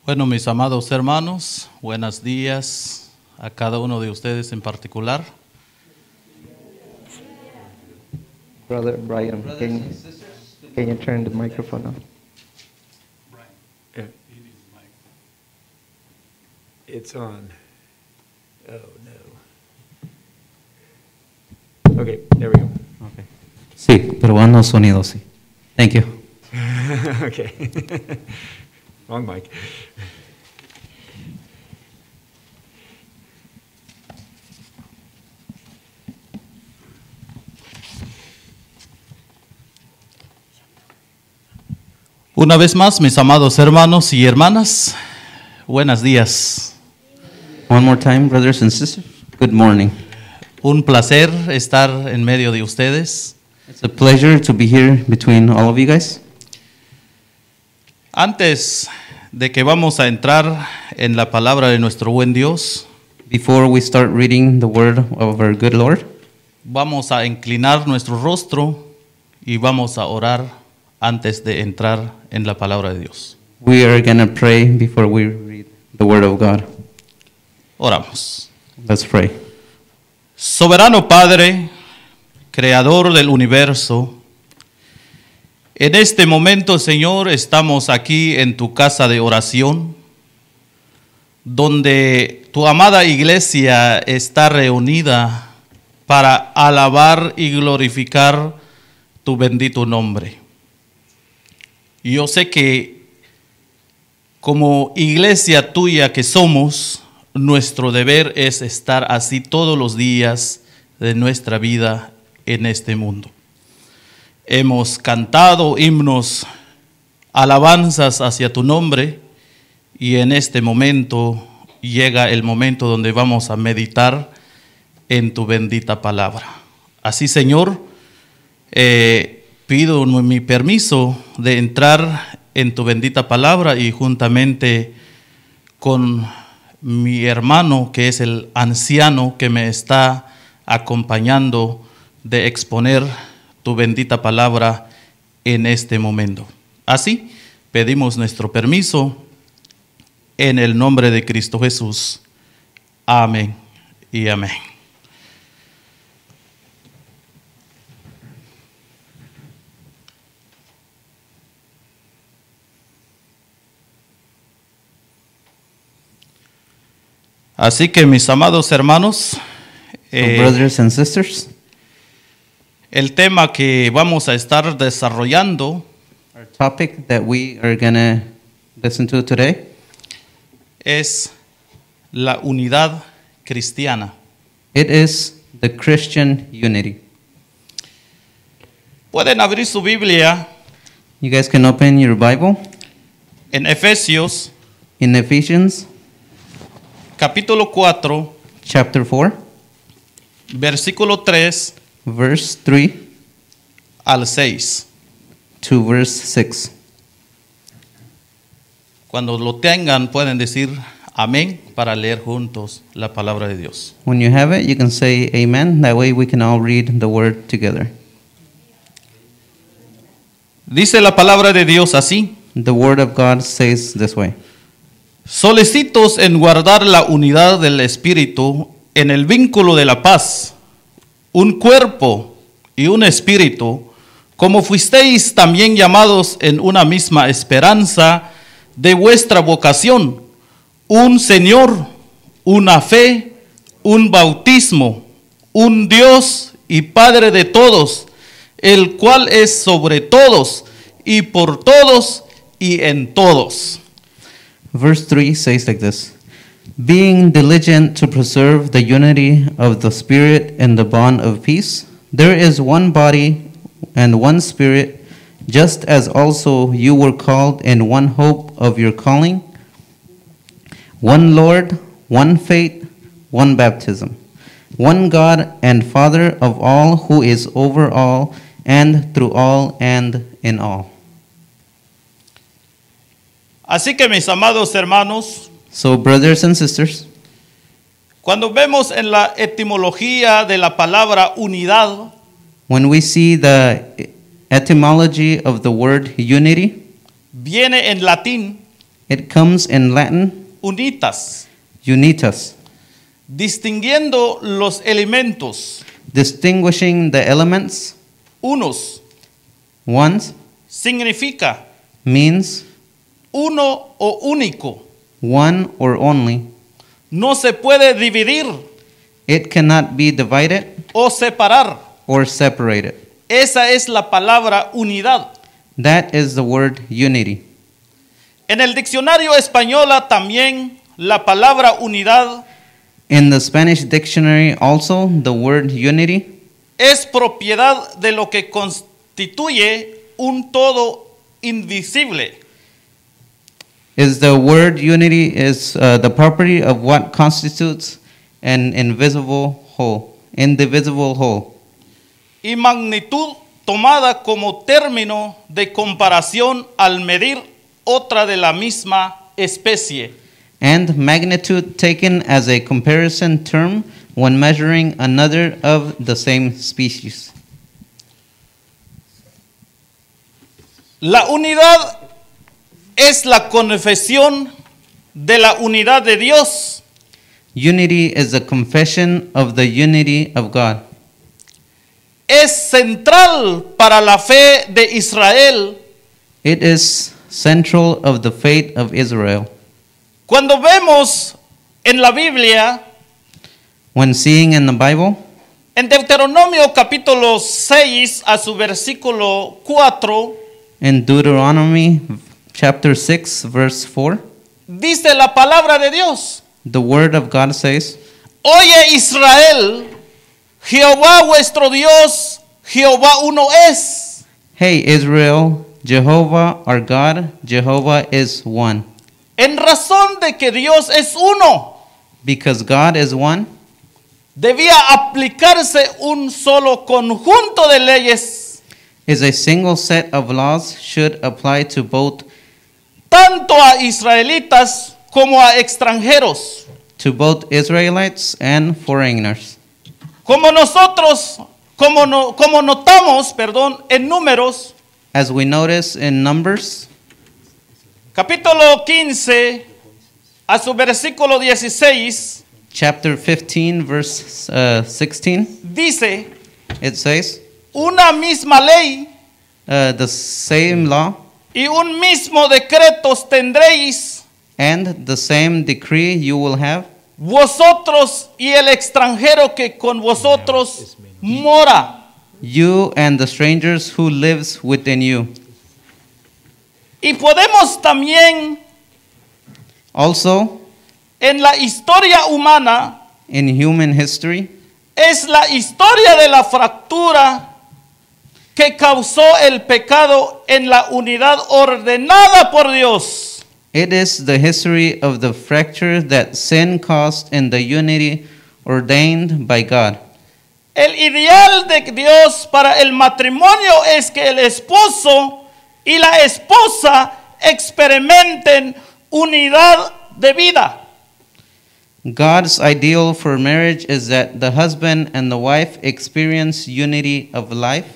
Bueno, mis amados hermanos, buenos días a cada uno de ustedes en particular. Brother Brian, can you turn the microphone on? It's on. Oh no. Okay, there we go. Okay. Sí, probando sonido, sí. Thank you. Okay. Wrong mic. Una vez más, mis amados hermanos y hermanas, buenos días. One more time, brothers and sisters. Good morning. Un placer estar en medio de ustedes. It's a pleasure to be here between all of you guys. Antes de que vamos a entrar en la palabra de nuestro buen Dios, Before we start reading the word of our good Lord, vamos a inclinar nuestro rostro y vamos a orar antes de entrar en la palabra de Dios. we are going to pray before we read the word of God. Oramos. Let's pray. Soberano Padre, Creador del universo, en este momento, Señor, estamos aquí en tu casa de oración, donde tu amada iglesia está reunida para alabar y glorificar tu bendito nombre. Y yo sé que como iglesia tuya que somos, nuestro deber es estar así todos los días de nuestra vida en este mundo. Hemos cantado himnos, alabanzas hacia tu nombre, y en este momento llega el momento donde vamos a meditar en tu bendita palabra. Así, Señor, pido mi permiso de entrar en tu bendita palabra y juntamente con mi hermano, que es el anciano que me está acompañando, de exponer tu bendita palabra en este momento. Así, pedimos nuestro permiso en el nombre de Cristo Jesús. Amén y amén. Así que, mis amados hermanos, Brothers and sisters, el tema que vamos a estar desarrollando our topic that we are going to listen to today es la unidad cristiana. it is the Christian unity. Pueden abrir su Biblia You guys can open your Bible en Efesios in Ephesians capítulo 4, chapter 4, versículo 3 verse 3 al 6. to verse 6. Cuando lo tengan, pueden decir amén para leer juntos la palabra de Dios. When you have it, you can say amen. That way we can all read the word together. Dice la palabra de Dios así: The word of God says this way. solicitos en guardar la unidad del Espíritu en el vínculo de la paz, un cuerpo y un espíritu, como fuisteis también llamados en una misma esperanza de vuestra vocación, un Señor, una fe, un bautismo, un Dios y Padre de todos, el cual es sobre todos y por todos y en todos. Verse 3 says like this: being diligent to preserve the unity of the Spirit in the bond of peace, there is one body and one Spirit, just as also you were called in one hope of your calling, one Lord, one faith, one baptism, one God and Father of all, who is over all and through all and in all. Así que, mis amados hermanos, So, brothers and sisters, cuando vemos en la etimología de la palabra unidad, when we see the etymology of the word unity, viene en latín It comes in Latin, unitas, unitas, distinguiendo los elementos, distinguishing the elements. unos, Ones significa means uno o único. one or only. No se puede dividir It cannot be divided o separar. or separated. Esa es la palabra unidad. That is the word unity. En el diccionario española también la palabra unidad In the Spanish dictionary also, the word unity es propiedad de lo que constituye un todo invisible. is the word unity is the property of what constitutes an indivisible whole. Y magnitud tomada como término de comparación al medir otra de la misma especie. And magnitude taken as a comparison term when measuring another of the same species. La unidad es la confesión de la unidad de Dios. Unity is a confession of the unity of God. Es central para la fe de Israel. It is central of the faith of Israel. Cuando vemos en la Biblia, When seeing in the Bible, en Deuteronomio capítulo 6 a su versículo 4, in Deuteronomy chapter 6 verse 4, dice la palabra de Dios: the word of God says, Oye Israel, Jehová vuestro Dios, Jehová uno es. Hey Israel, Jehovah our God, Jehovah is one. En razón de que Dios es uno, Because God is one, debía aplicarse un solo conjunto de leyes, is a single set of laws should apply to both tanto a israelitas como a extranjeros. Israelites and foreigners. Como nosotros, como notamos, en Números, As we notice in Numbers capítulo 15, a su versículo 16, chapter 15 verse 16, dice, it says, una misma ley the same law y un mismo decreto tendréis and the same decree you will have, vosotros y el extranjero que con vosotros mora. you and the strangers who lives within you. Y podemos también Also, en la historia humana, in human history, es la historia de la fractura que causó el pecado en la unidad ordenada por Dios. it is the history of the fracture that sin caused in the unity ordained by God. El ideal de Dios para el matrimonio es que el esposo y la esposa experimenten unidad de vida. God's ideal for marriage is that the husband and the wife experience unity of life.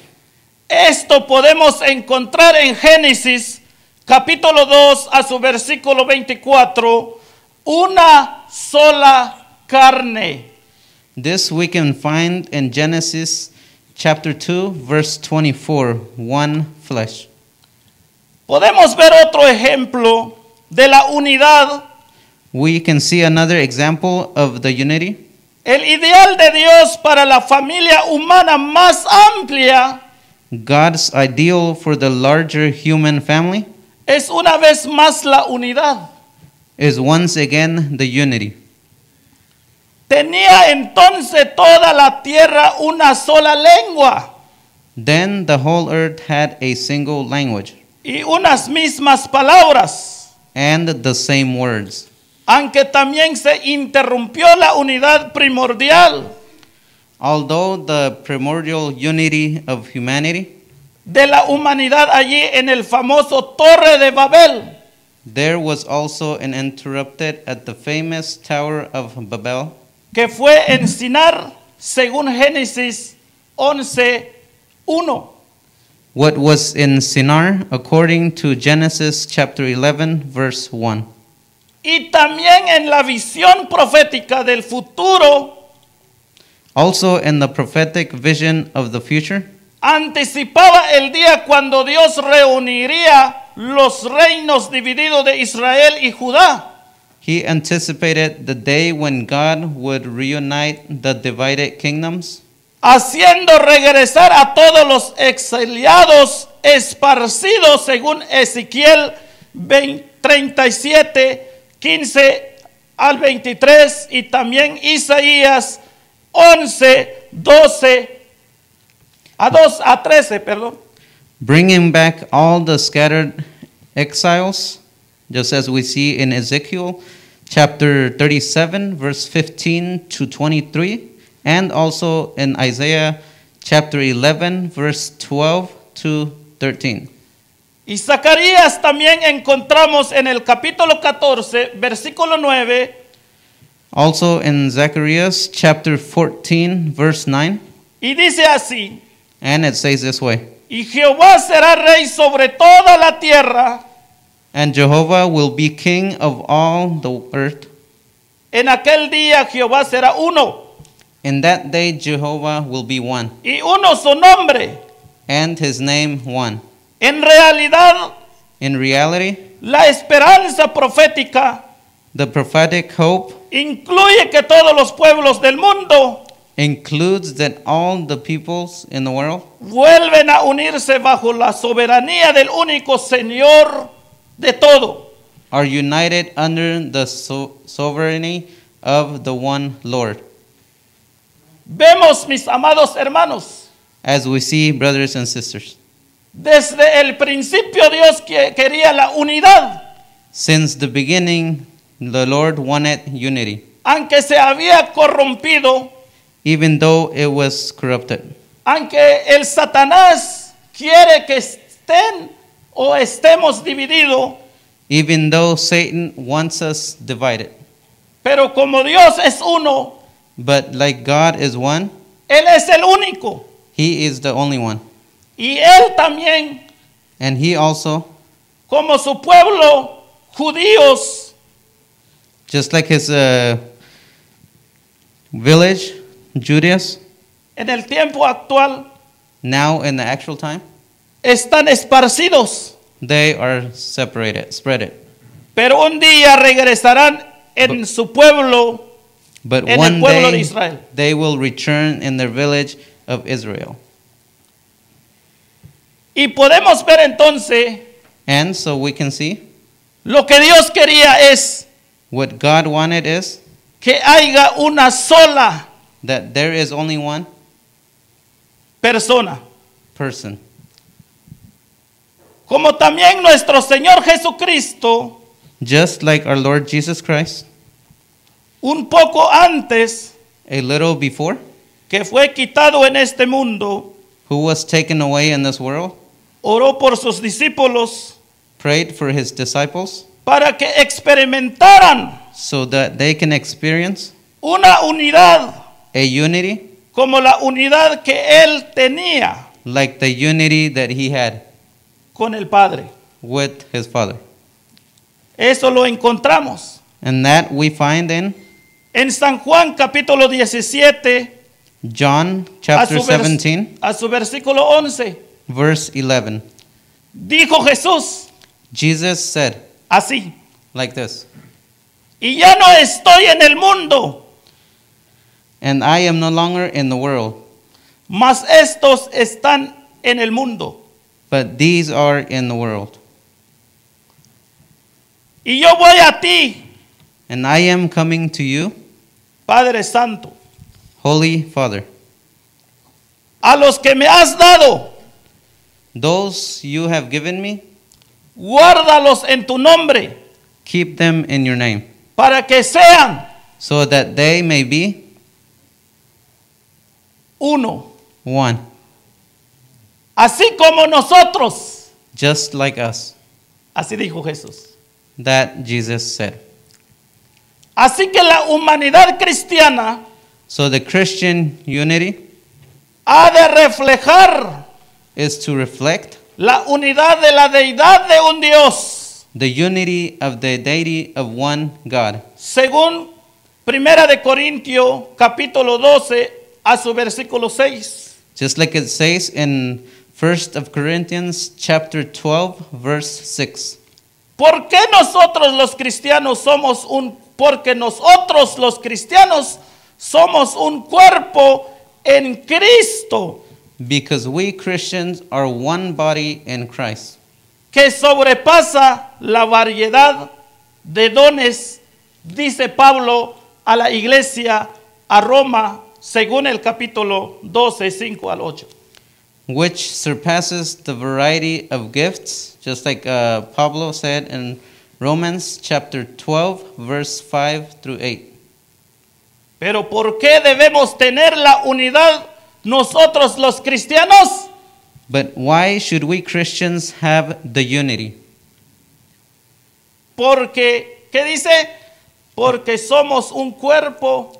Esto podemos encontrar en Génesis capítulo 2 a su versículo 24, una sola carne. This we can find in Genesis chapter 2 verse 24, one flesh. Podemos ver otro ejemplo de la unidad. We can see another example of the unity. El ideal de Dios para la familia humana más amplia God's ideal for the larger human family es una vez más la unidad. is once again the unity. Tenía entonces toda la tierra una sola lengua Then the whole earth had a single language y unas mismas palabras, and the same words. aunque también se interrumpió la unidad primordial Although the primordial unity of humanity, de la humanidad allí en el famoso Torre de Babel, there was also an interrupted at the famous Tower of Babel, que fue en Sinar, según Génesis 11:1. what was in Shinar according to Genesis chapter 11 verse 1. Y también en la visión profética del futuro, Also in the prophetic vision of the future, anticipaba el día cuando Dios reuniría los reinos divididos de Israel y Judá. he anticipated the day when God would reunite the divided kingdoms, Haciendo regresar a todos los exiliados esparcidos según Ezequiel 37, 15 al 23 y también Isaías 11, 12 a 13, perdón. bringing back all the scattered exiles, just as we see in Ezekiel chapter 37 verse 15 to 23, and also in Isaiah chapter 11 verse 12 to 13. Y Zacarías también encontramos en el capítulo 14, versículo 9, Also in Zechariah chapter 14 verse 9, y dice así: and it says this way, y Jehová será rey sobre toda la tierra. and Jehovah will be king of all the earth. En aquel día Jehová será uno, In that day Jehovah will be one, y uno su nombre. and his name one. En realidad, In reality, la esperanza profética the prophetic hope incluye que todos los pueblos del mundo includes that all the peoples in the world vuelven a unirse bajo la soberanía del único Señor de todo. are united under the sovereignty of the one Lord. Vemos, mis amados hermanos, As we see, brothers and sisters, desde el principio Dios quería la unidad, since the beginning, the Lord wanted unity, aunque se había corrompido, even though it was corrupted. aunque el Satanás quiere que estén o estemos divididos, Even though Satan wants us divided. pero como Dios es uno, But like God is one, Él es el único. He is the only one. Y Él también, And He also, como su pueblo, judíos, just like His village, Judas, en el tiempo actual, now in the actual time, están esparcidos. they are separated, spreaded. Pero un día regresarán en su pueblo, But en el one pueblo de day Israel. they will return in their village of Israel. Y podemos ver entonces, And so we can see lo que Dios quería es what God wanted is que haya una sola that there is only one persona. person. Como también nuestro Señor Jesucristo, Just like our Lord Jesus Christ, un poco antes a little before, que fue quitado en este mundo, who was taken away in this world, oró por sus discípulos prayed for his disciples para que experimentaran so that they can experience una unidad a unity como la unidad que Él tenía like the unity that he had con el Padre. with his Father. Eso lo encontramos And that we find in en San Juan capítulo 17 John chapter 17, a su versículo 11. verse 11. Dijo Jesús Jesus said así: like this, y ya no estoy en el mundo, and I am no longer in the world, mas estos están en el mundo. but these are in the world. Y yo voy a ti, And I am coming to you, Padre Santo, Holy Father. a los que me has dado, Those you have given me, guárdalos en tu nombre, keep them in your name, para que sean so that they may be uno, one, así como nosotros. just like us. Así dijo Jesús. That Jesus said. Así que la humanidad cristiana So the Christian unity ha de reflejar is to reflect la unidad de la deidad de un Dios, the unity of the deity of one God. según Primera de Corintios capítulo 12 a su versículo 6. Just like it says in 1 of Corinthians chapter 12 verse 6. ¿Por qué nosotros los cristianos somos porque nosotros los cristianos somos un cuerpo en Cristo Because we Christians are one body in Christ, que sobrepasa la variedad de dones, dice Pablo a la iglesia a Roma, según el capítulo 12, 5 al 8. which surpasses the variety of gifts, just like Pablo said in Romans chapter 12 verse 5 through 8. Pero ¿por qué debemos tener la unidad nosotros los cristianos? But why should we Christians have the unity? Porque, ¿qué dice? Porque somos un cuerpo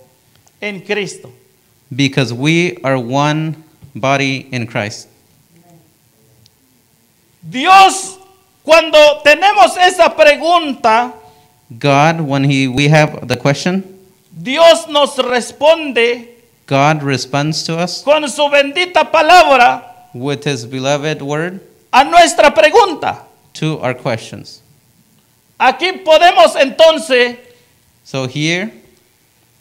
en Cristo. Because we are one body in Christ. Dios, cuando tenemos esa pregunta, God, when we have the question, Dios nos responde God responds to us con su bendita palabra with his beloved word a nuestra pregunta. to our questions. Aquí podemos entonces, So here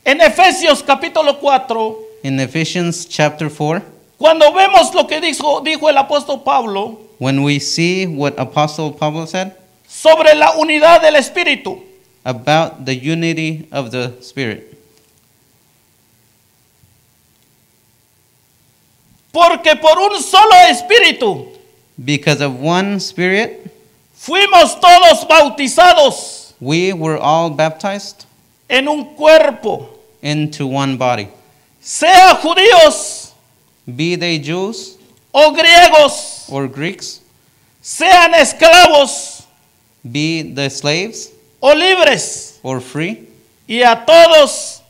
en Efesios capítulo 4, in Ephesians chapter 4, cuando vemos lo que dijo el apóstol Pablo when we see what Apostle Pablo said sobre la unidad del Espíritu, about the unity of the Spirit. porque por un solo Espíritu Because of one Spirit, fuimos todos bautizados we were all baptized en un cuerpo, into one body. sea judíos Be they Jews o griegos, or Greeks, sean esclavos be the slaves o libres, or free, y a todos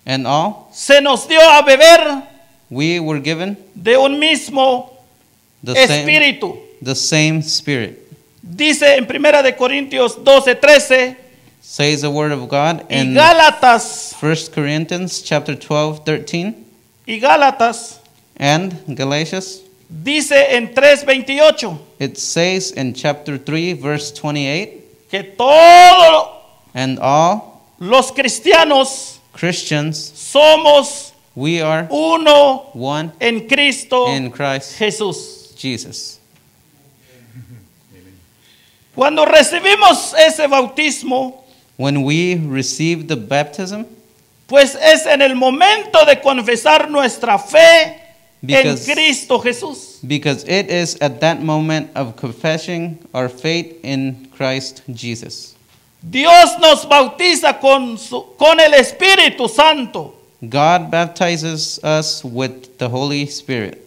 and all, se nos dio a beber we were given de un mismo espíritu. the same Spirit. Dice en Primera de Corintios 12:13 Says the word of God y in Gálatas 1 Corinthians chapter 12, 13, y Gálatas and Galatians. dice en 3:28 It says in chapter 3, verse 28, que todos and all los cristianos Christians, somos we are uno one en Cristo in Christ Jesús. Jesus. Cuando recibimos ese bautismo, When we receive the baptism, pues es en el momento de confesar nuestra fe Because- en Cristo Jesús. because it is at that moment of confessing our faith in Christ Jesus. Dios nos bautiza con el Espíritu Santo God baptizes us with the Holy Spirit,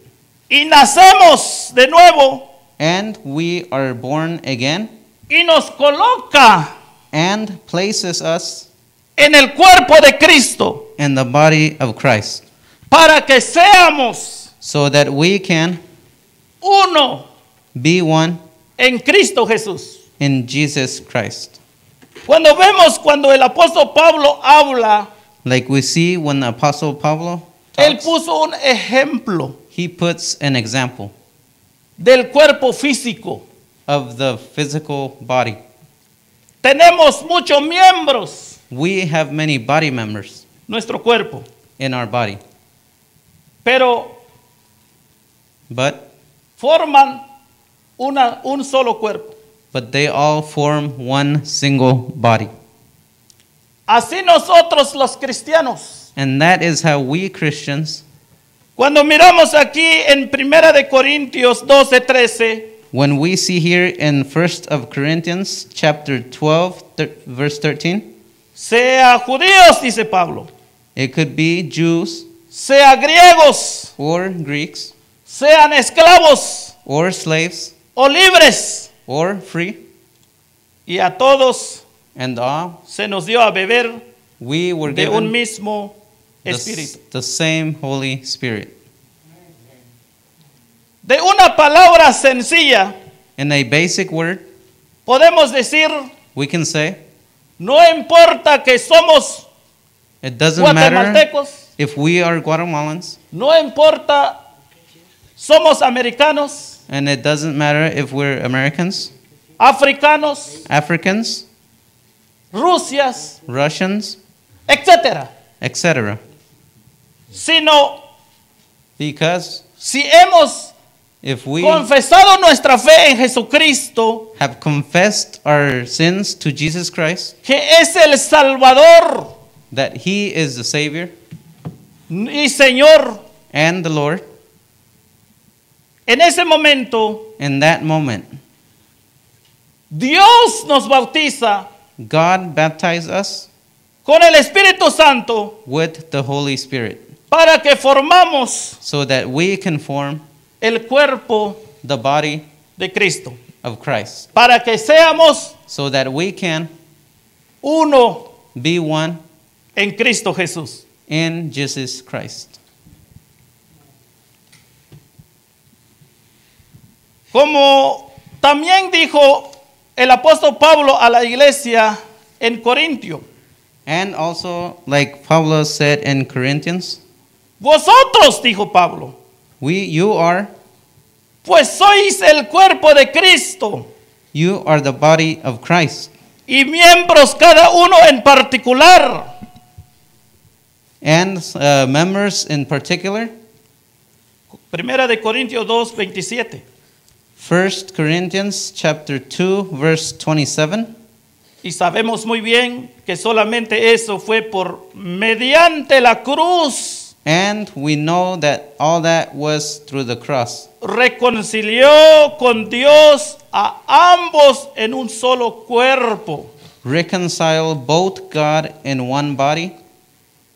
y nacemos de nuevo and we are born again, y nos coloca and places us en el cuerpo de Cristo in the body of Christ, para que seamos so that we can uno be one en Cristo Jesús. in Jesus Christ. Cuando el apóstol Pablo habla, Like we see when the Apostle Pablo él talks, puso un ejemplo he puts an example del cuerpo físico. of the physical body. Tenemos muchos miembros, We have many body members nuestro cuerpo, in our body, pero but forman un solo cuerpo. they all form one single body. Así nosotros los cristianos, And that is how we Christians, cuando miramos aquí en Primera de Corintios 12:13, when we see here in 1 of Corinthians chapter 12, verse 13, sea judíos, dice Pablo, it could be Jews sea griegos, or Greeks sean esclavos or slaves o libres, or free, y a todos and all se nos dio a beber we were de un given mismo espíritu. the same Holy Spirit. De una palabra sencilla In a basic word, podemos decir, we can say, no importa que somos it doesn't matter guatemaltecos, if we are Guatemalans, no importa somos americanos, and it doesn't matter if we're Americans, africanos, Africans, Rusias, Russians, etcétera, etc. sino Because si hemos if we confesado nuestra fe en Jesucristo, have confessed our sins to Jesus Christ, que es el Salvador that He is the Savior y Señor, and the Lord, en ese momento in that moment, Dios nos bautiza God baptized us con el Espíritu Santo with the Holy Spirit para que formamos so that we can form el cuerpo the body de Cristo, of Christ, para que seamos so that we can uno be one en Cristo Jesús. in Jesus Christ. Como también dijo el apóstol Pablo a la iglesia en Corintio, And also, like Pablo said in Corinthians, vosotros, dijo Pablo, you are pues sois el cuerpo de Cristo the body of Christ, y miembros cada uno en particular. and members in particular. Primera de Corintios 2:27. 1 Corinthians chapter 2 verse 27. Y sabemos muy bien que solamente eso fue por mediante la cruz. And we know that all that was through the cross. Reconcilió con Dios a ambos en un solo cuerpo, Reconcile both God in one body,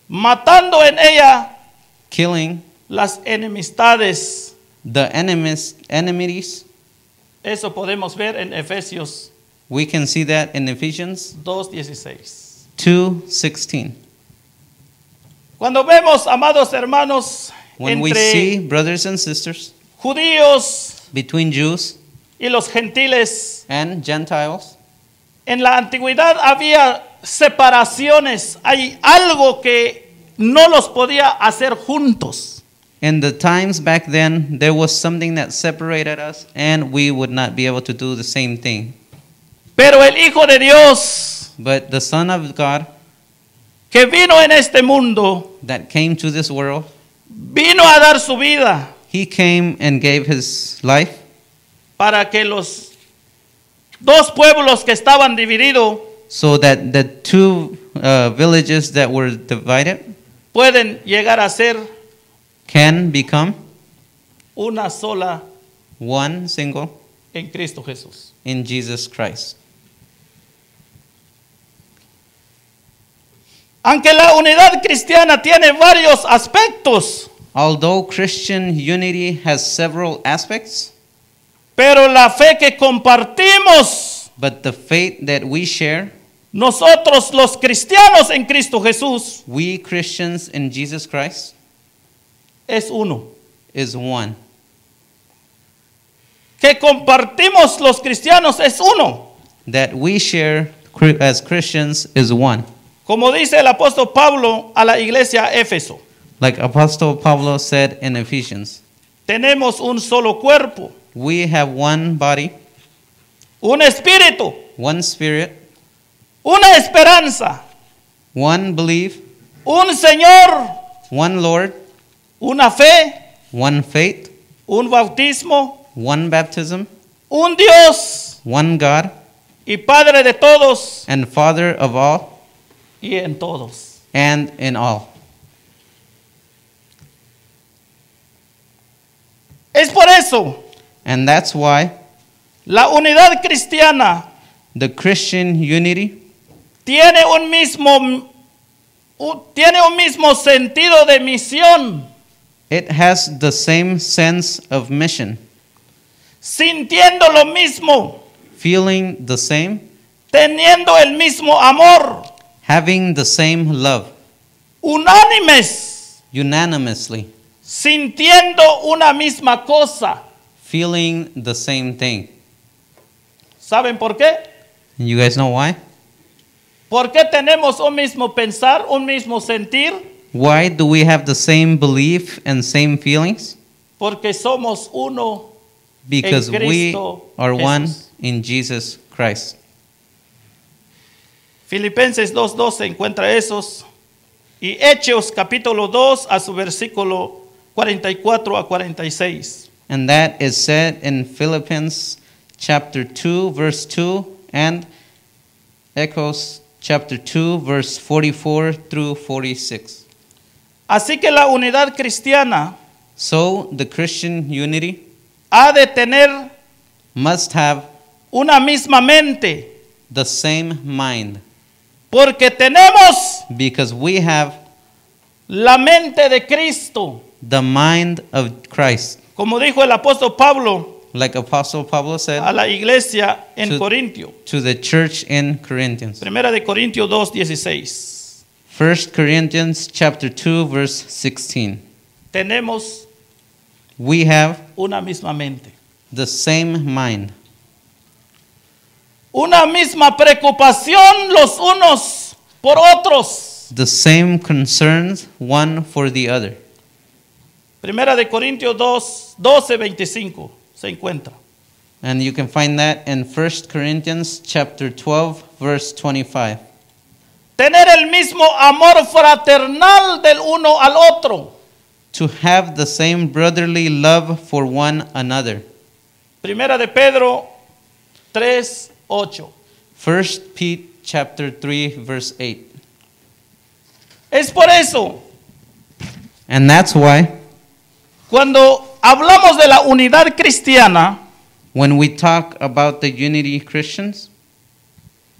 matando en ella killing las enemistades. the enmities. Eso podemos ver en Efesios We can see that in Ephesians 2:16. 2:16. Cuando vemos, amados hermanos, When we see entre brothers and sisters judíos between Jews y los gentiles, and Gentiles, en la antigüedad había separaciones, hay algo que no los podía hacer juntos. in the times back then, there was something that separated us, and we would not be able to do the same thing. Pero el Hijo de Dios But the Son of God que vino en este mundo, that came to this world, vino a dar su vida He came and gave His life para que los dos pueblos que estaban divididos so that the two villages that were divided pueden llegar a ser can become una sola one single en Cristo Jesús. in Jesus Christ. Aunque la unidad cristiana tiene varios aspectos, Although Christian unity has several aspects, pero la fe que compartimos but the faith that we share, nosotros los cristianos en Cristo Jesús, we Christians in Jesus Christ, es uno. is one. Que compartimos los cristianos es uno. That we share as Christians is one. Como dice el apóstol Pablo a la iglesia Éfeso, Like Apostle Pablo said in Ephesians, tenemos un solo cuerpo, we have one body, un espíritu, one spirit, una esperanza, one belief, un Señor, one Lord, una fe, one faith, un bautismo, one baptism, un Dios one God, y Padre de todos and Father of all y en todos. and in all. Es por eso And that's why la unidad cristiana the Christian unity tiene un mismo sentido de misión, it has the same sense of mission, sintiendo lo mismo, feeling the same, teniendo el mismo amor, having the same love, unánimes, unanimously, sintiendo una misma cosa, feeling the same thing. ¿Saben por qué? And you guys know why? ¿Por qué tenemos un mismo pensar, un mismo sentir? Why do we have the same belief and same feelings? Porque somos uno. Because En we Cristo are one Jesús. in Jesus Christ. Filipenses 2:2 se encuentra esos. Y Hechos capítulo 2 a su versículo 44 a 46. And that is said in Philippians chapter 2 verse 2 and Echoes chapter 2 verse 44 through 46. Así que la unidad cristiana So the Christian unity ha de tener must have una misma mente, the same mind, porque tenemos because we have la mente de Cristo. the mind of Christ. Como dijo el apóstol Pablo Like Apostle Pablo a said la iglesia en To- Corintio. to the church in Corinthians. Primera de Corintios 2:16. 1 Corinthians chapter 2 verse 16. Tenemos We have una misma mente, the same mind, una misma preocupación los unos por otros. the same concerns one for the other. Primera de Corintios 2:12-25 se encuentra. And you can find that in 1 Corinthians chapter 12 verse 25. Tener el mismo amor fraternal del uno al otro. To have the same brotherly love for one another. Primera de Pedro 3:8. 1 Pete chapter 3 verse 8. Es por eso, And that's why cuando hablamos de la unidad cristiana, when we talk about the unity Christians,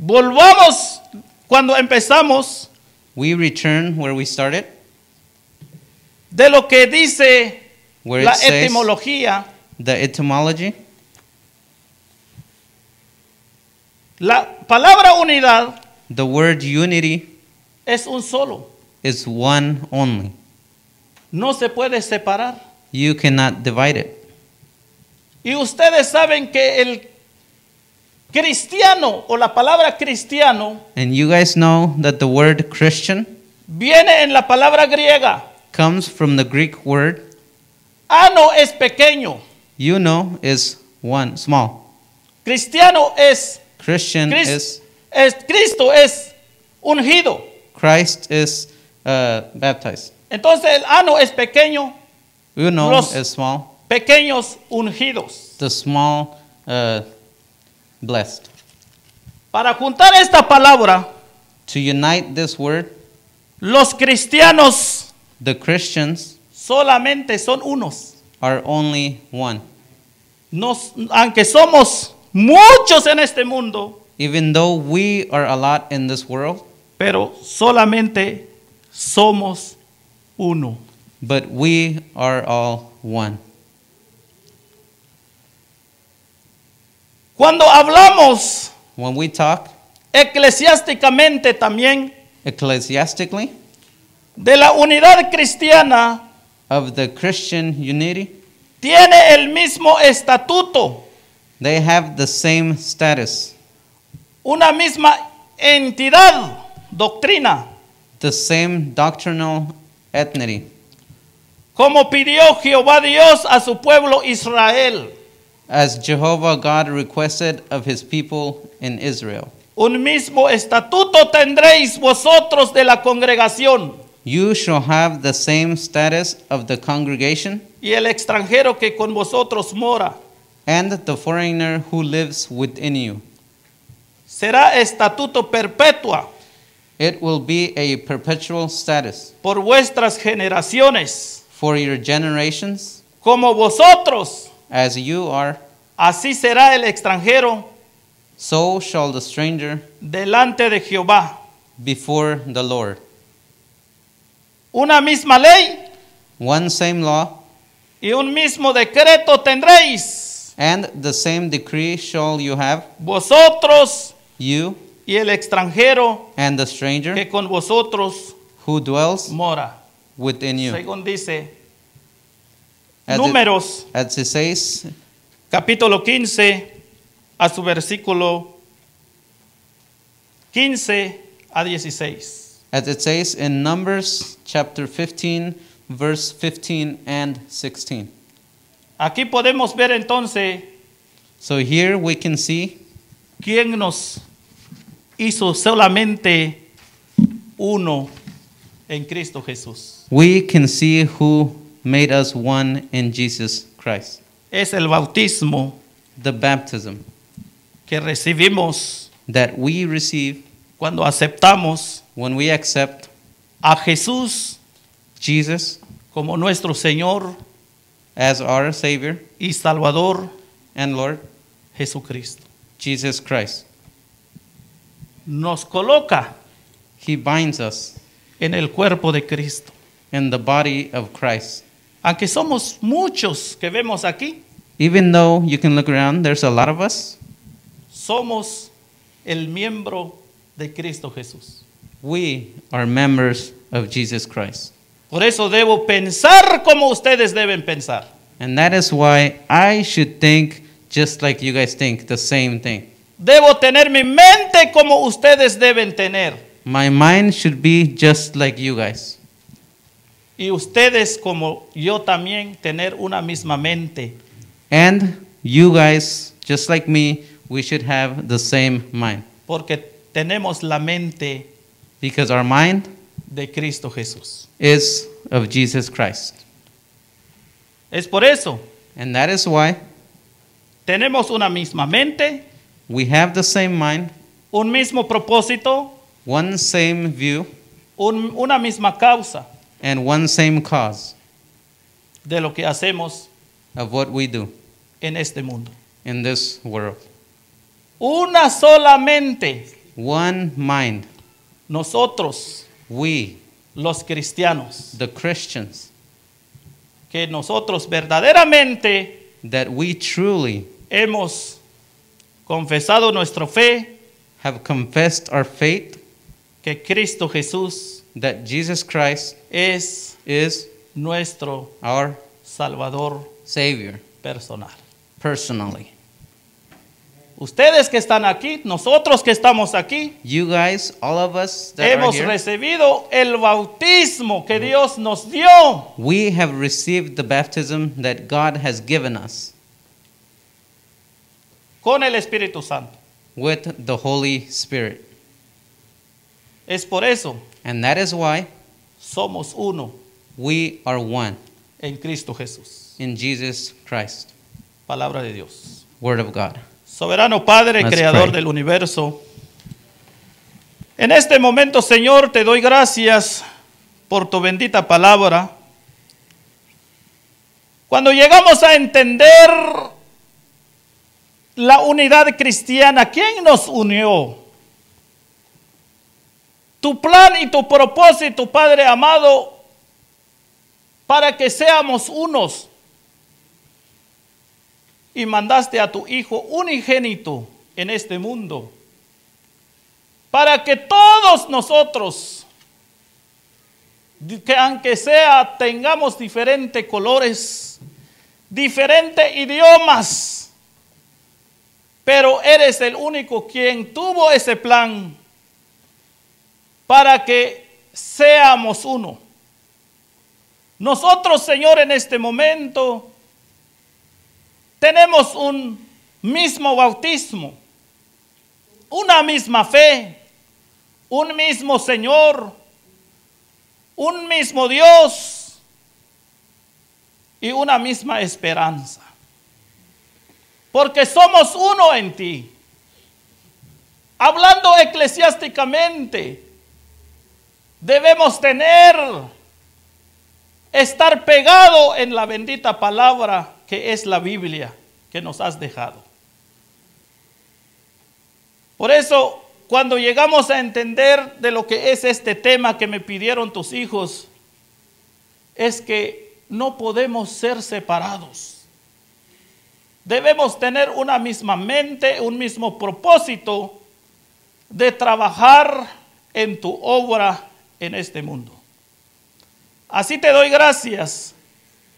volvamos cuando empezamos we return where we started, de lo que dice where la it says etimología. the etymology. La palabra unidad The word unity es un solo. is one only. No se puede separar. You cannot divide it. Y ustedes saben que el cristiano o la palabra cristiano And you guys know that the word Christian viene en la palabra griega. comes from the Greek word, Ano es pequeño. you know, is one, small. Cristiano es, Christian Cristo es ungido. Christ is baptized. Entonces el ano es pequeño, You know, Los- is small. pequeños ungidos. The small, blessed. Para juntar esta palabra, To unite this word, los cristianos the Christians solamente son unos. are only one. Aunque somos muchos en este mundo, Even though we are a lot in this world, pero solamente somos uno. but we are all one. Cuando hablamos When we talk eclesiásticamente también ecclesiastically de la unidad cristiana, of the Christian unity, tiene el mismo estatuto, they have the same status, una misma entidad, doctrina, the same doctrinal ethnicity, como pidió Jehová Dios a su pueblo Israel. as Jehovah God requested of his people in Israel. Un mismo estatuto tendréis vosotros de la congregación You shall have the same status of the congregation y el extranjero que con vosotros mora. and the foreigner who lives within you. Será estatuto perpetua It will be a perpetual status por vuestras generaciones. for your generations, Como vosotros, as you are, así será el extranjero so shall the stranger delante de Jehová. before the Lord. Una misma ley One same law y un mismo decreto tendréis and the same decree shall you have, vosotros you y el extranjero and the stranger que con vosotros who dwells mora. within you. Según dice As Números it says capítulo 15, a su versículo 15 a 16. As it says in Numbers chapter 15, verse 15 and 16. Aquí podemos ver entonces So here we can see quién nos hizo solamente uno en Cristo Jesús. we can see who made us one in Jesus Christ. Es el bautismo The baptism que recibimos that we receive cuando aceptamos when we accept a Jesús Jesus como nuestro Señor as our Savior y Salvador and Lord, Jesucristo. Jesus Christ. Nos coloca He binds us en el cuerpo de Cristo. in the body of Christ. Aunque somos muchos que vemos aquí, Even though you can look around, there's a lot of us, somos el miembro de Cristo Jesús. we are members of Jesus Christ. Por eso debo pensar como ustedes deben pensar. And that is why I should think just like you guys think, the same thing. Debo tener mi mente como ustedes deben tener. My mind should be just like you guys. Y ustedes como yo también tener una misma mente. And you guys, just like me, we should have the same mind. Porque tenemos la mente Because our mind de Cristo Jesús. is of Jesus Christ. Es por eso, And that is why tenemos una misma mente, we have the same mind, un mismo propósito, one same view, una misma causa and one same cause de lo que hacemos of what we do en este mundo. in this world. Una solamente One mind. nosotros, We, los cristianos, the Christians, que nosotros verdaderamente that we truly hemos confesado nuestra fe, have confessed our faith que Cristo Jesús that Jesus Christ es is nuestro our Salvador Savior personal. personally. Ustedes que están aquí, nosotros que estamos aquí, You guys, all of us that are hemos here, recibido el bautismo que Dios nos dio we have received the baptism that God has given us con el Espíritu Santo. with the Holy Spirit. Es por eso And that is why somos uno we are one en Cristo Jesús. in Jesus Christ. Palabra de Dios. Word of God. Soberano Padre, Let's creador pray. del universo. En este momento, Señor, te doy gracias por tu bendita palabra. Cuando llegamos a entender la unidad cristiana, ¿quién nos unió? Tu plan y tu propósito, Padre amado, para que seamos unos. Y mandaste a tu Hijo unigénito en este mundo, para que todos nosotros, que aunque sea tengamos diferentes colores, diferentes idiomas, pero eres el único quien tuvo ese plan para que seamos uno. Nosotros, Señor, en este momento tenemos un mismo bautismo, una misma fe, un mismo Señor, un mismo Dios y una misma esperanza. Porque somos uno en ti. Hablando eclesiásticamente, debemos estar pegado en la bendita palabra que es la Biblia que nos has dejado. Por eso, cuando llegamos a entender de lo que es este tema que me pidieron tus hijos, es que no podemos ser separados. Debemos tener una misma mente, un mismo propósito de trabajar en tu obra en este mundo. Así te doy gracias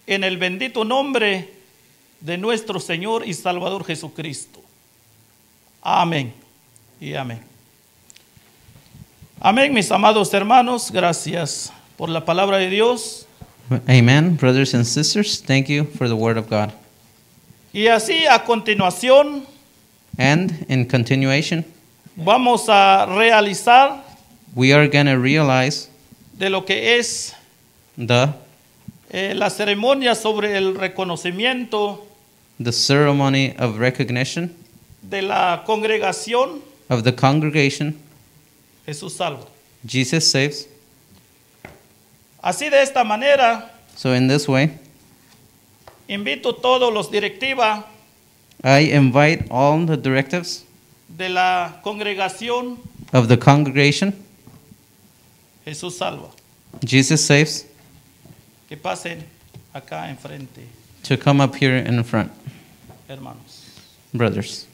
en el bendito nombre de nuestro Señor y Salvador Jesucristo. Amén y amén. Amén, mis amados hermanos, gracias por la palabra de Dios. Amen. Brothers and sisters, thank you for the word of God. Y así a continuación And in continuation, vamos a realizar we are going to realize de lo que es the la ceremonia sobre el reconocimiento ceremony of recognition de la congregación of the congregation. Jesús Salva. Jesus saves. Así de esta manera, So in this way, invito todos los directivas I invite all the directives de la congregación of the congregation, Jesús Salva, Jesus saves, que pasen acá enfrente, to come up here in front, hermanos. brothers.